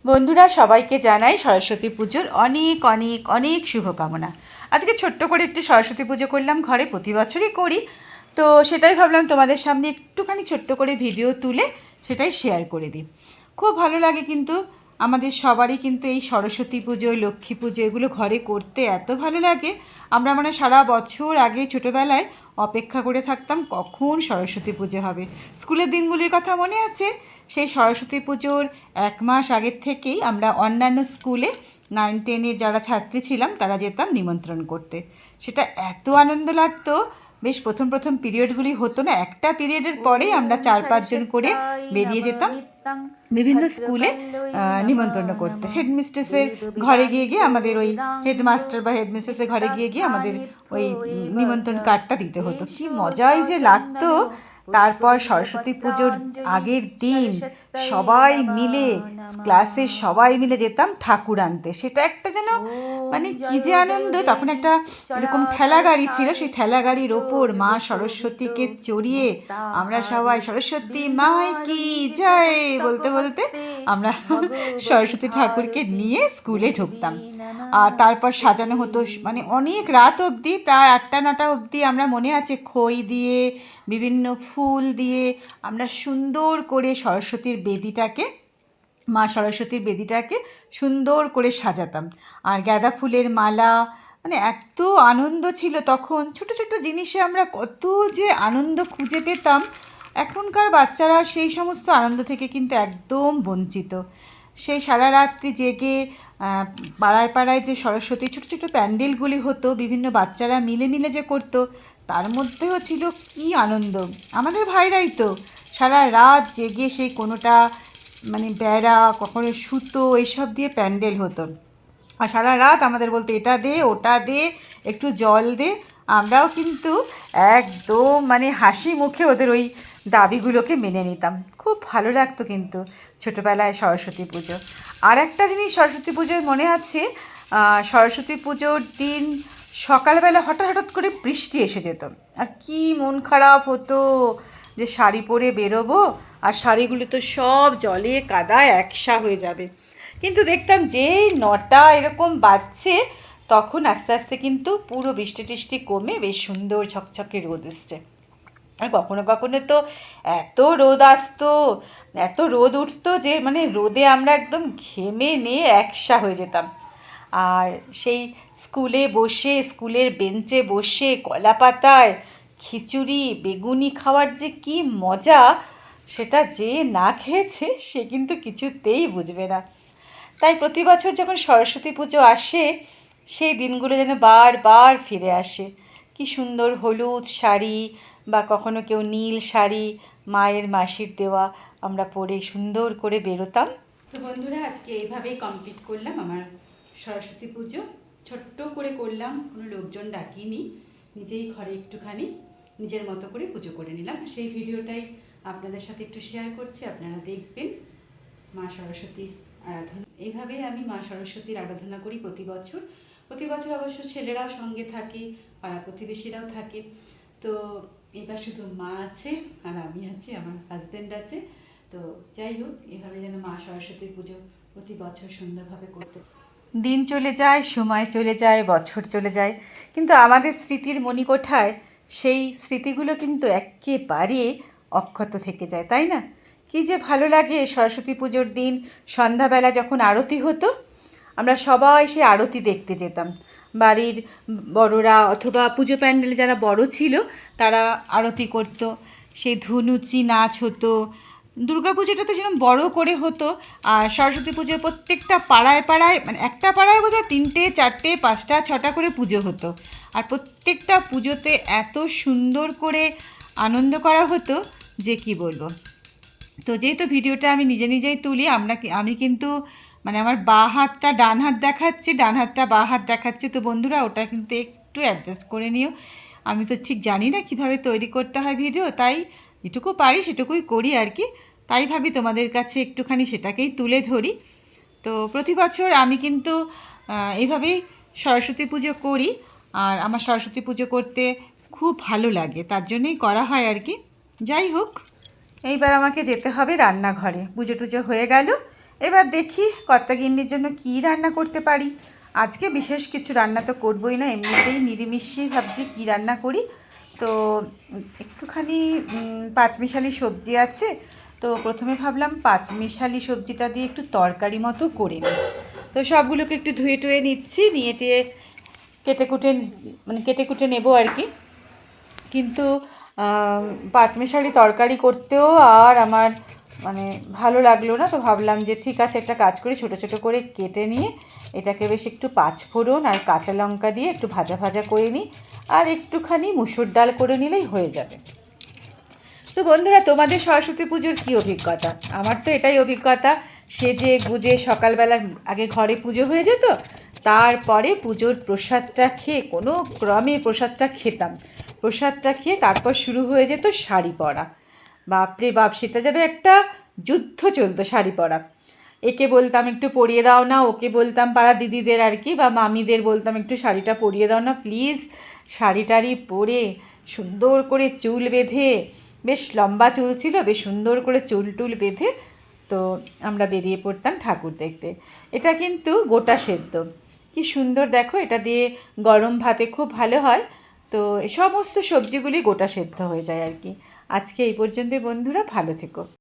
বন্ধুরা সবাইকে জানাই সরস্বতী পুজোর অনেক অনেক অনেক শুভকামনা। আজকে ছোট্ট করে একটি সরস্বতী পুজো করলাম ঘরে, প্রতি বছরই করি। তো সেটাই ভাবলাম তোমাদের সামনে একটুখানি ছোট্ট করে ভিডিও তুলে সেটাই শেয়ার করে দিই। খুব ভালো লাগে কিন্তু আমাদের সবারই কিন্তু এই সরস্বতী পুজো, লক্ষ্মী পুজো এগুলো ঘরে করতে এত ভালো লাগে। আমরা মানে সারা বছর আগে ছোটোবেলায় অপেক্ষা করে থাকতাম কখন সরস্বতী পুজো হবে। স্কুলের দিনগুলির কথা মনে আছে? সেই সরস্বতী পুজোর 1 মাস আগের থেকেই আমরা অন্যান্য স্কুলে 9-10-এর যারা ছাত্রী ছিলাম তারা যেতাম নিমন্ত্রণ করতে। সেটা এত আনন্দ লাগতো। বেশ প্রথম প্রথম পিরিয়ডগুলি হতো না, একটা পিরিয়ডের পরেই আমরা 4-5 জন করে বেরিয়ে যেতাম বিভিন্ন স্কুলে নিমন্ত্রণ করতে। হেডমিস্ট্রেসের ঘরে গিয়ে গিয়ে আমাদের ওই হেডমাস্টার বা হেডমিস্ট্রেসের ঘরে গিয়ে গিয়ে আমাদের ওই নিমন্ত্রণ কার্ডটা দিতে হতো। কি মজাই যে লাগতো। তারপর সরস্বতী পুজোর আগের দিন সবাই মিলে ক্লাসের সবাই মিলে যেতাম ঠাকুর আনতে। সেটা একটা যেন মানে কী যে আনন্দ। তখন একটা এরকম ঠেলা গাড়ি ছিল, সেই ঠেলা গাড়ির ওপর মা সরস্বতীকে চড়িয়ে আমরা সবাই সরস্বতী মাই কি জয় বলতে বলতে আমরা সরস্বতী ঠাকুরকে নিয়ে স্কুলে ঢুকতাম। আর তারপর সাজানো হতো মানে অনেক রাত অবধি, প্রায় 8টা-9টা অবধি। আমরা মনে আছে খই দিয়ে বিভিন্ন ফুল দিয়ে আমরা সুন্দর করে সরস্বতীর বেদিটাকে, মা সরস্বতীর বেদিটাকে সুন্দর করে সাজাতাম। আর গাঁদা ফুলের মালা, মানে এত আনন্দ ছিল তখন। ছোট ছোট জিনিসে আমরা কত যে আনন্দ খুঁজে পেতাম। এখনকার বাচ্চারা সেই সমস্ত আনন্দ থেকে কিন্তু একদম বঞ্চিত। সেই সারা রাত্রি জেগে পাড়ায় পাড়ায় যে সরস্বতী ছোটো ছোটো প্যান্ডেলগুলি হতো, বিভিন্ন বাচ্চারা মিলে মিলে যে করতো, তার মধ্যেও ছিল কী আনন্দ। আমাদের ভাইরাই তো সারা রাত জেগে সেই কোনোটা মানে বেড়া, কখনো সুতো এইসব দিয়ে প্যান্ডেল হতো। আর সারা রাত আমাদের বলতো এটা দে ওটা দে, একটু জল দে। আমরাও কিন্তু একদম মানে হাসি মুখে ওদের ওই দাবিগুলোকে মেনে নিতাম। খুব ভালো লাগতো কিন্তু ছোটোবেলায় সরস্বতী পুজো। আর একটা জিনিস সরস্বতী পুজোয় মনে আছে, সরস্বতী পুজোর দিন সকালবেলা হঠাৎ হঠাৎ করে বৃষ্টি এসে যেত। আর কি মন খারাপ হতো যে শাড়ি পরে বেরোবো আর শাড়িগুলো তো সব জলে কাদায় একসা হয়ে যাবে। কিন্তু দেখতাম যেই 9টা এরকম বাজছে তখন আস্তে আস্তে কিন্তু পুরো বৃষ্টি টিষ্টি কমে বেশ সুন্দর ঝকঝকে রোদ এসছে। আর কখনো কখনো তো এত রোদ আসতো, এত রোদ উঠতো যে মানে রোদে আমরা একদম ঘেমে নিয়ে একসা হয়ে যেতাম। আর সেই স্কুলে বসে, স্কুলের বেঞ্চে বসে কলা পাতায় খিচুড়ি বেগুনি খাওয়ার যে কি মজা, সেটা যে না খেয়েছে সে কিন্তু কিছুতেই বুঝবে না। তাই প্রতি বছর যখন সরস্বতী পুজো আসে সেই দিনগুলো যেন বারবার ফিরে আসে। কি সুন্দর হলুদ শাড়ি বা কখনো কেউ নীল শাড়ি মায়ের মাসির দেওয়া আমরা পরে সুন্দর করে বেরোতাম। তো বন্ধুরা আজকে এইভাবেই কমপ্লিট করলাম আমার সরস্বতী পুজো। ছোট্ট করে করলাম, কোনো লোকজন ডাকিনি, নিজেই ঘরে একটুখানি নিজের মতো করে পুজো করে নিলাম। সেই ভিডিওটাই আপনাদের সাথে একটু শেয়ার করছি, আপনারা দেখবেন। মা সরস্বতীর আরাধনা, এইভাবেই আমি মা সরস্বতীর আরাধনা করি প্রতি বছর। প্রতি বছর অবশ্য ছেলেরাও সঙ্গে থাকে, পাড়া প্রতিবেশীরাও থাকে। তো এবার শুধু মা আছে আর আমি আছি, আমার হাজব্যান্ড আছে। তো যাই হোক, এভাবে যেন মা সরস্বতীর পুজো প্রতি বছর সুন্দরভাবে করতে। দিন চলে যায়, সময় চলে যায়, বছর চলে যায়, কিন্তু আমাদের স্মৃতির মণিকোঠায় সেই স্মৃতিগুলো কিন্তু একেবারে অক্ষত থেকে যায়, তাই না? কী যে ভালো লাগে সরস্বতী পুজোর দিন সন্ধ্যাবেলা যখন আরতি হতো, আমরা সবাই সেই আরতি দেখতে যেতাম। বাড়ির বড়রা অথবা পুজো প্যান্ডেলে যারা বড় ছিল তারা আরতি করতো, সেই ধুনুচি নাচ হতো। দুর্গা পুজোটা তো যেরকম বড় করে হতো, আর সরস্বতী পুজো প্রত্যেকটা পাড়ায় পাড়ায়, মানে একটা পাড়ায় বোধহয় 3টে 4টে 5টা 6টা করে পুজো হতো। আর প্রত্যেকটা পুজোতে এত সুন্দর করে আনন্দ করা হতো যে কি বলবো। তো যেহেতু ভিডিওটা আমি নিজে নিজেই তুলি, আমি কিন্তু মানে আমার বাঁ হাতটা ডান হাত দেখাচ্ছে, ডান হাতটা বাঁ হাত দেখাচ্ছে। তো বন্ধুরা ওটা কিন্তু একটু অ্যাডজাস্ট করে নিও। আমি তো ঠিক জানি না কিভাবে তৈরি করতে হয় ভিডিও, তাই যেটুকু পারি সেটুকুই করি আর কি। তাই ভাবি তোমাদের কাছে একটুখানি সেটাকেই তুলে ধরি। তো প্রতি বছর আমি কিন্তু এইভাবেই সরস্বতী পুজো করি, আর আমার সরস্বতী পুজো করতে খুব ভালো লাগে, তার জন্যই করা হয় আর কি। যাই হোক, এইবার আমাকে যেতে হবে রান্নাঘরে। পুজো টুজো হয়ে গেল, এবার দেখি কর্তাগিন্নির জন্য কি রান্না করতে পারি। আজকে বিশেষ কিছু রান্না তো করবোই না, এমনিতেই নিরামিষই ভাবছি কী রান্না করি। তো একটুখানি পাঁচমিশালি সবজি আছে, তো প্রথমে ভাবলাম পাঁচমিশালি সবজিটা দিয়ে একটু তরকারি মতো করে নিই। তো সবগুলোকে একটু ধুয়ে টুয়ে নিচ্ছি, নিয়ে টিয়ে কেটে কুটে নেবো আর কি। কিন্তু পাঁচমিশালি তরকারি করতেও আর আমার ভালো লাগলো না। তো ভাবলাম যে ঠিক আছে, একটা কাজ করি, ছোটো ছোটো করে কেটে নিয়ে এটাকে বেশ একটু পাঁচফোড়ন আর কাঁচা লঙ্কা দিয়ে একটু ভাজা ভাজা করে নিই, আর একটুখানি মুসুর ডাল করে নিলেই হয়ে যাবে। তো বন্ধুরা, তোমাদের সরস্বতী পুজোর কী অভিজ্ঞতা? আমার তো এটাই অভিজ্ঞতা, সেজে গুজে সকালবেলার আগে ঘরে পুজো হয়ে যেত, তারপরে পুজোর প্রসাদটা খেয়ে, কোনো ক্রমে প্রসাদটা খেতাম, প্রসাদটা খেয়ে তারপর শুরু হয়ে যেত শাড়ি পরা। বাপরে বাপ, সেটা যেন একটা যুদ্ধ চলতো শাড়ি পরা। একে বলতাম একটু পরিয়ে দাও না, ওকে বলতাম পাড়া দিদিদের আর কি বা মামিদের বলতাম একটু শাড়িটা পরিয়ে দাও না প্লিজ। শাড়ি টাড়ি পরে সুন্দর করে চুল বেঁধে, বেশ লম্বা চুল ছিল, বেশ সুন্দর করে চুল টুল বেঁধে তো আমরা বেরিয়ে পড়তাম ঠাকুর দেখতে। এটা কিন্তু গোটা সেদ্ধ, কি সুন্দর দেখো, এটা দিয়ে গরম ভাতে খুব ভালো হয়। তো সমস্ত সবজিগুলি গোটা সেদ্ধ হয়ে যায় আর কি। আজকে এই পর্যন্ত বন্ধুরা, ভালো থেকো।